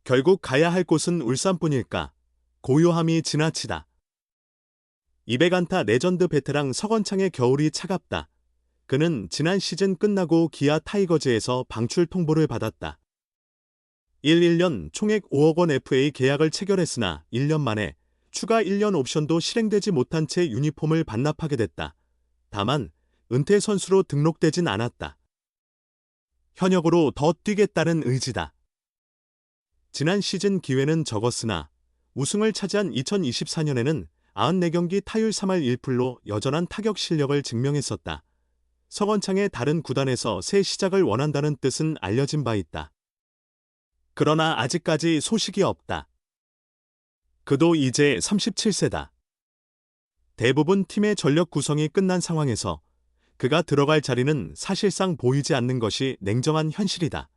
결국 가야 할 곳은 울산뿐일까? 고요함이 지나치다. 200안타 레전드 베테랑 서건창의 겨울이 차갑다. 그는 지난 시즌 끝나고 기아 타이거즈에서 방출 통보를 받았다. 11년 총액 5억 원 FA 계약을 체결했으나 1년 만에 추가 1년 옵션도 실행되지 못한 채 유니폼을 반납하게 됐다. 다만 은퇴 선수로 등록되진 않았다. 현역으로 더 뛰겠다는 의지다. 지난 시즌 기회는 적었으나 우승을 차지한 2024년에는 94경기 타율 3할 1푼로 여전한 타격 실력을 증명했었다. 서건창의 다른 구단에서 새 시작을 원한다는 뜻은 알려진 바 있다. 그러나 아직까지 소식이 없다. 그도 이제 37세다. 대부분 팀의 전력 구성이 끝난 상황에서 그가 들어갈 자리는 사실상 보이지 않는 것이 냉정한 현실이다.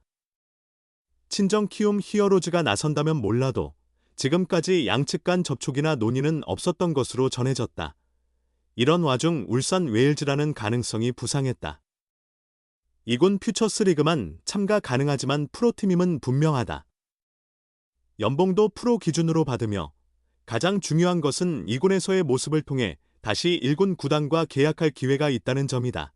친정 키움 히어로즈가 나선다면 몰라도 지금까지 양측 간 접촉이나 논의는 없었던 것으로 전해졌다. 이런 와중 울산 웨일즈라는 가능성이 부상했다. 이군 퓨처스리그만 참가 가능하지만 프로팀임은 분명하다. 연봉도 프로 기준으로 받으며 가장 중요한 것은 2군에서의 모습을 통해 다시 1군 구단과 계약할 기회가 있다는 점이다.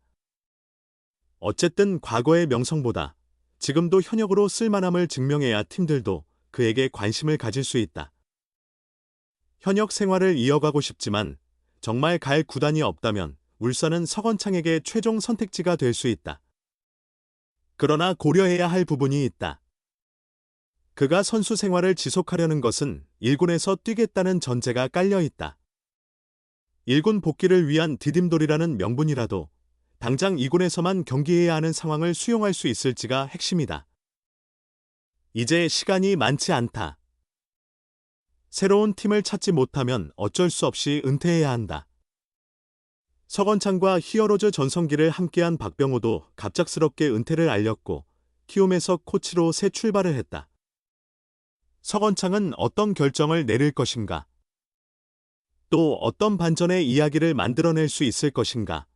어쨌든 과거의 명성보다 지금도 현역으로 쓸만함을 증명해야 팀들도 그에게 관심을 가질 수 있다. 현역 생활을 이어가고 싶지만 정말 갈 구단이 없다면 울산은 서건창에게 최종 선택지가 될 수 있다. 그러나 고려해야 할 부분이 있다. 그가 선수 생활을 지속하려는 것은 1군에서 뛰겠다는 전제가 깔려 있다. 1군 복귀를 위한 디딤돌이라는 명분이라도 당장 2군에서만 경기해야 하는 상황을 수용할 수 있을지가 핵심이다. 이제 시간이 많지 않다. 새로운 팀을 찾지 못하면 어쩔 수 없이 은퇴해야 한다. 서건창과 히어로즈 전성기를 함께한 박병호도 갑작스럽게 은퇴를 알렸고 키움에서 코치로 새 출발을 했다. 서건창은 어떤 결정을 내릴 것인가? 또 어떤 반전의 이야기를 만들어낼 수 있을 것인가?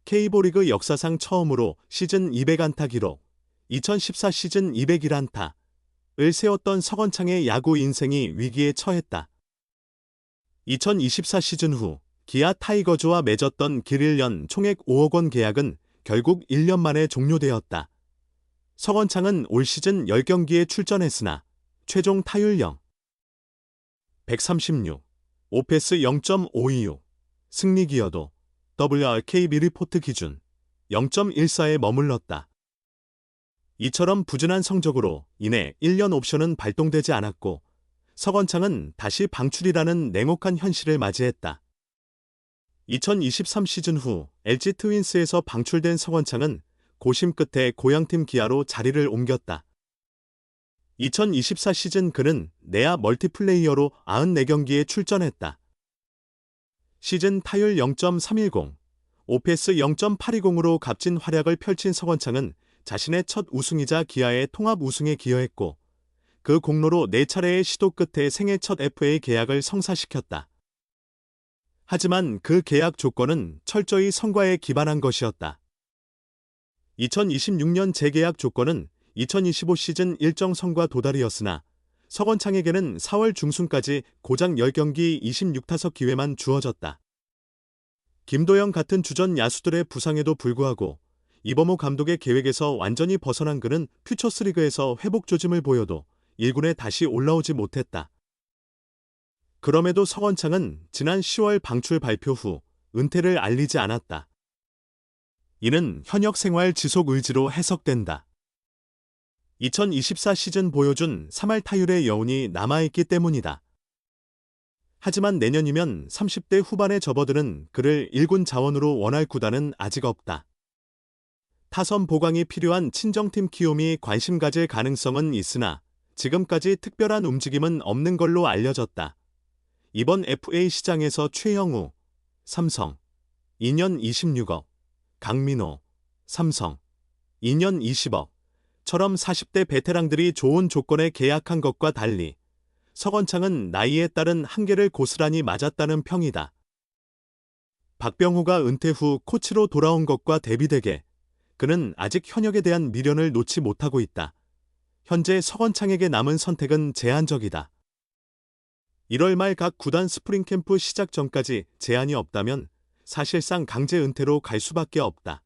K리그 역사상 처음으로 시즌 200안타 기록, 2014 시즌 201안타를 세웠던 서건창의 야구 인생이 위기에 처했다. 2024 시즌 후 기아 타이거즈와 맺었던 길 1년 총액 5억 원 계약은 결국 1년 만에 종료되었다. 서건창은 올 시즌 10경기에 출전했으나 최종 타율 0, 136, 오패스 0.526, 승리 기여도 WRK 미리포트 기준 0.14에 머물렀다. 이처럼 부진한 성적으로 인해 1년 옵션은 발동되지 않았고 서건창은 다시 방출이라는 냉혹한 현실을 맞이했다. 2023 시즌 후 LG 트윈스에서 방출된 서건창은 고심 끝에 고향팀 기아로 자리를 옮겼다. 2024 시즌 그는 내야 멀티플레이어로 94경기에 출전했다. 시즌 타율 0.310, 오패스 0.820으로 값진 활약을 펼친 서건창은 자신의 첫 우승이자 기아의 통합 우승에 기여했고 그 공로로 4차례의 시도 끝에 생애 첫 FA 계약을 성사시켰다. 하지만 그 계약 조건은 철저히 성과에 기반한 것이었다. 2026년 재계약 조건은 2025 시즌 일정 성과 도달이었으나 서건창에게는 4월 중순까지 고작 10경기 26타석 기회만 주어졌다. 김도영 같은 주전 야수들의 부상에도 불구하고 이범호 감독의 계획에서 완전히 벗어난 그는 퓨처스리그에서 회복 조짐을 보여도 1군에 다시 올라오지 못했다. 그럼에도 서건창은 지난 10월 방출 발표 후 은퇴를 알리지 않았다. 이는 현역 생활 지속 의지로 해석된다. 2024 시즌 보여준 3할 타율의 여운이 남아있기 때문이다. 하지만 내년이면 30대 후반에 접어드는 그를 1군 자원으로 원할 구단은 아직 없다. 타선 보강이 필요한 친정팀 키움이 관심 가질 가능성은 있으나 지금까지 특별한 움직임은 없는 걸로 알려졌다. 이번 FA 시장에서 최영우, 삼성, 2년 26억, 강민호, 삼성, 2년 20억, 처럼 40대 베테랑들이 좋은 조건에 계약한 것과 달리 서건창은 나이에 따른 한계를 고스란히 맞았다는 평이다. 박병호가 은퇴 후 코치로 돌아온 것과 대비되게 그는 아직 현역에 대한 미련을 놓지 못하고 있다. 현재 서건창에게 남은 선택은 제한적이다. 1월 말 각 구단 스프링 캠프 시작 전까지 제한이 없다면 사실상 강제 은퇴로 갈 수밖에 없다.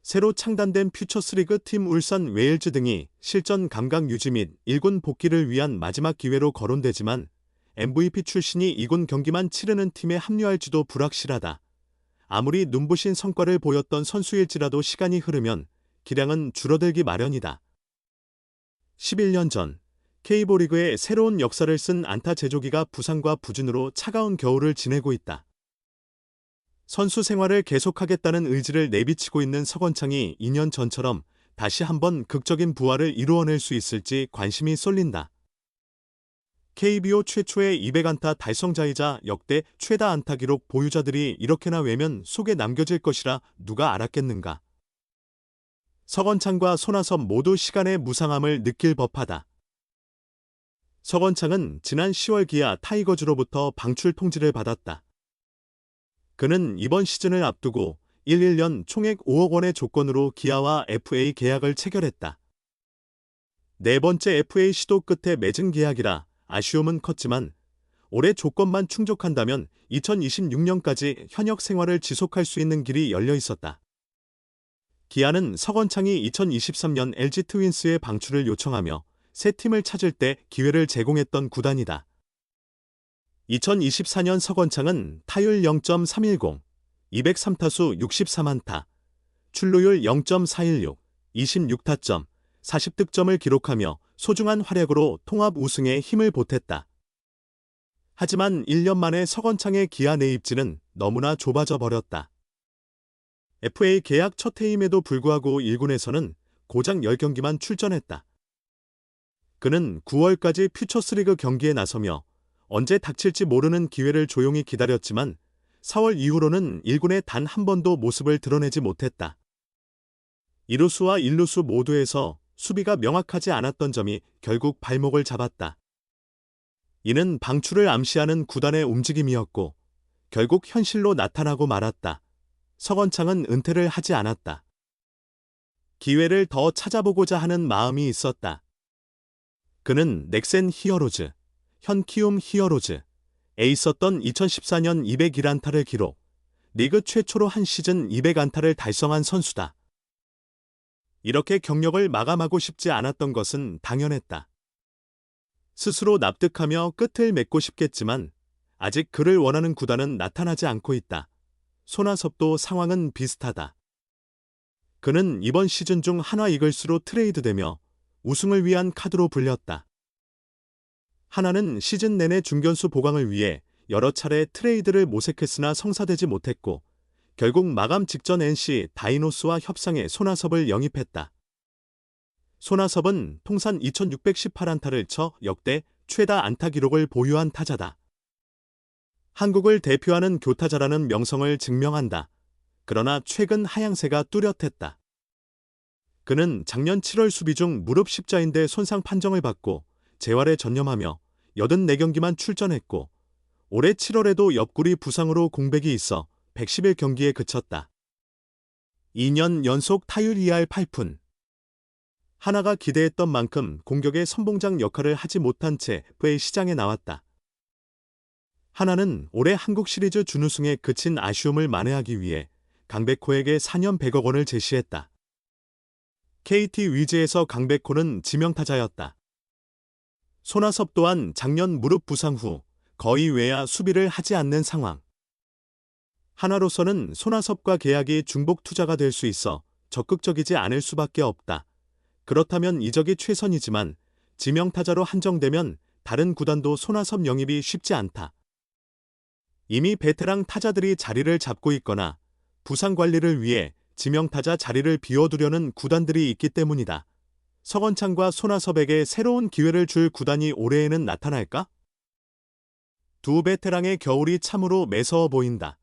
새로 창단된 퓨처스리그 팀 울산 웨일즈 등이 실전 감각 유지 및 1군 복귀를 위한 마지막 기회로 거론되지만 MVP 출신이 2군 경기만 치르는 팀에 합류할지도 불확실하다. 아무리 눈부신 성과를 보였던 선수일지라도 시간이 흐르면 기량은 줄어들기 마련이다. 11년 전 K리그의 새로운 역사를 쓴 안타 제조기가 부상과 부진으로 차가운 겨울을 지내고 있다. 선수 생활을 계속하겠다는 의지를 내비치고 있는 서건창이 2년 전처럼 다시 한번 극적인 부활을 이루어낼 수 있을지 관심이 쏠린다. KBO 최초의 200안타 달성자이자 역대 최다 안타 기록 보유자들이 이렇게나 외면 속에 남겨질 것이라 누가 알았겠는가. 서건창과 손아섭 모두 시간의 무상함을 느낄 법하다. 서건창은 지난 10월 기아 타이거즈로부터 방출 통지를 받았다. 그는 이번 시즌을 앞두고 11년 총액 5억 원의 조건으로 기아와 FA 계약을 체결했다. 네 번째 FA 시도 끝에 맺은 계약이라 아쉬움은 컸지만 올해 조건만 충족한다면 2026년까지 현역 생활을 지속할 수 있는 길이 열려 있었다. 기아는 서건창이 2023년 LG 트윈스의 방출을 요청하며 새 팀을 찾을 때 기회를 제공했던 구단이다. 2024년 서건창은 타율 0.310, 203타수 63안타, 출루율 0.416, 26타점, 40득점을 기록하며 소중한 활약으로 통합 우승에 힘을 보탰다. 하지만 1년 만에 서건창의 기아 내입지는 너무나 좁아져 버렸다. FA 계약 첫 해임에도 불구하고 1군에서는 고작 10경기만 출전했다. 그는 9월까지 퓨처스리그 경기에 나서며 언제 닥칠지 모르는 기회를 조용히 기다렸지만 4월 이후로는 1군에 단 한 번도 모습을 드러내지 못했다. 2루수와 1루수 모두에서 수비가 명확하지 않았던 점이 결국 발목을 잡았다. 이는 방출을 암시하는 구단의 움직임이었고 결국 현실로 나타나고 말았다. 서건창은 은퇴를 하지 않았다. 기회를 더 찾아보고자 하는 마음이 있었다. 그는 넥센 히어로즈, 현 키움 히어로즈에 있었던 2014년 201안타를 기록, 리그 최초로 한 시즌 200안타를 달성한 선수다. 이렇게 경력을 마감하고 싶지 않았던 것은 당연했다. 스스로 납득하며 끝을 맺고 싶겠지만 아직 그를 원하는 구단은 나타나지 않고 있다. 손아섭도 상황은 비슷하다. 그는 이번 시즌 중 한화 이글스로 트레이드되며 우승을 위한 카드로 불렸다. 하나는 시즌 내내 중견수 보강을 위해 여러 차례 트레이드를 모색했으나 성사되지 못했고 결국 마감 직전 NC 다이노스와 협상해 손아섭을 영입했다. 손아섭은 통산 2618안타를 쳐 역대 최다 안타 기록을 보유한 타자다. 한국을 대표하는 교타자라는 명성을 증명한다. 그러나 최근 하향세가 뚜렷했다. 그는 작년 7월 수비 중 무릎 십자인대 손상 판정을 받고 재활에 전념하며 84경기만 출전했고 올해 7월에도 옆구리 부상으로 공백이 있어 111경기에 그쳤다. 2년 연속 타율 2할 8푼. 하나가 기대했던 만큼 공격의 선봉장 역할을 하지 못한 채 FA 시장에 나왔다. 하나는 올해 한국 시리즈 준우승에 그친 아쉬움을 만회하기 위해 강백호에게 4년 100억 원을 제시했다. KT 위즈에서 강백호는 지명타자였다. 손아섭 또한 작년 무릎 부상 후 거의 외야 수비를 하지 않는 상황. 하나로서는 손아섭과 계약이 중복 투자가 될 수 있어 적극적이지 않을 수밖에 없다. 그렇다면 이적이 최선이지만 지명타자로 한정되면 다른 구단도 손아섭 영입이 쉽지 않다. 이미 베테랑 타자들이 자리를 잡고 있거나 부상 관리를 위해 지명타자 자리를 비워두려는 구단들이 있기 때문이다. 서건창과 손아섭에게 새로운 기회를 줄 구단이 올해에는 나타날까? 두 베테랑의 겨울이 참으로 매서워 보인다.